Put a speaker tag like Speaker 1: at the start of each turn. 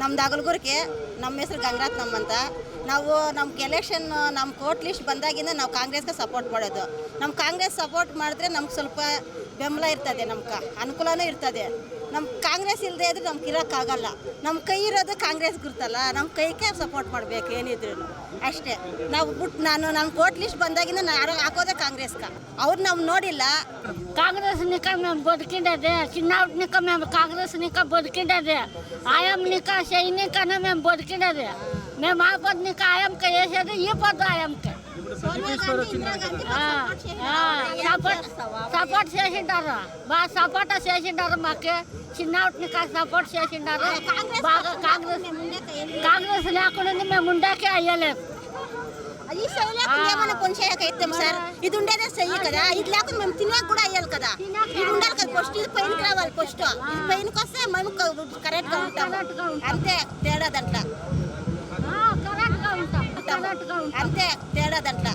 Speaker 1: ನಮ್ದು ಅಗಲಗುರ್ಕೆ ನಮ್ಮ ಹೆಸರು ಗಂಗರತ್ನಮ್ಮ ಅಂತ. ನಾವು ನಮ್ಗೆ ಎಲೆಕ್ಷನ್ ನಮ್ಮ ಕೋರ್ಟ್ ಲಿಸ್ಟ್ ಬಂದಾಗಿಂದ ನಾವು ಕಾಂಗ್ರೆಸ್ಗೆ ಸಪೋರ್ಟ್ ಮಾಡೋದು. ನಮ್ಮ ಕಾಂಗ್ರೆಸ್ ಸಪೋರ್ಟ್ ಮಾಡಿದ್ರೆ ನಮ್ಗೆ ಸ್ವಲ್ಪ ಬೆಂಬಲ ಇರ್ತದೆ, ನಮ್ಗೆ ಅನುಕೂಲನೂ ಇರ್ತದೆ. ನಮ್ಮ ಕಾಂಗ್ರೆಸ್ ಇಲ್ಲದೆ ಇದ್ರೆ ನಮ್ಗೆ ಇರೋಕ್ಕಾಗಲ್ಲ. ನಮ್ಮ ಕೈ ಇರೋದು ಕಾಂಗ್ರೆಸ್ ಗುರ್ತಲ್ಲ, ನಮ್ಮ ಕೈಗೆ ಸಪೋರ್ಟ್ ಮಾಡಬೇಕು ಏನಿದ್ರು ಅಷ್ಟೇ. ನಾವು ನನ್ನ ಕೋರ್ಟ್ ಲಿಸ್ಟ್ ಬಂದಾಗಿಂದ ನಾನು ಹಾಕೋದೆ ಕಾಂಗ್ರೆಸ್ಗೆ. ಅವ್ರು ನಾವು ನೋಡಿಲ್ಲ.
Speaker 2: కాంగ్రెస్ నిక మేము బతికిండేది, చిన్నప్పటినిక మేము కాంగ్రెస్ నిక బతికిండేది, ఆయం నిక సైనికనే మేము బతికిండేది. మేము ఆ పొద్దునిక ఆయంకి వేసేది, ఈ పొద్దు ఆయంకి సపోర్ట్ చేసిండారు. బాగా సపోర్ట్ చేసిండారు. మాకు చిన్నప్పటినిక సపోర్ట్ చేసిండారు బాగా. కాంగ్రెస్ లేకుండా మేము ఉండేకే అయ్యలేదు.
Speaker 1: ఈ సైలేక ఏమైనా కొనిచేయకైతాం సార్. ఇది ఉండేదే చెయ్యి కదా, ఇది లేకుండా మేము తినే కూడా అయ్యాలి కదా. ఇది ఉండాలి కదా, ఫస్ట్ ఇది పైనకి రావాలి. ఫస్ట్ ఇది పైనకి వస్తే మేము కరెక్ట్గా ఉంటాం. అంతే తేడా దాంట్లో, అంతే తేడా దాంట్లో.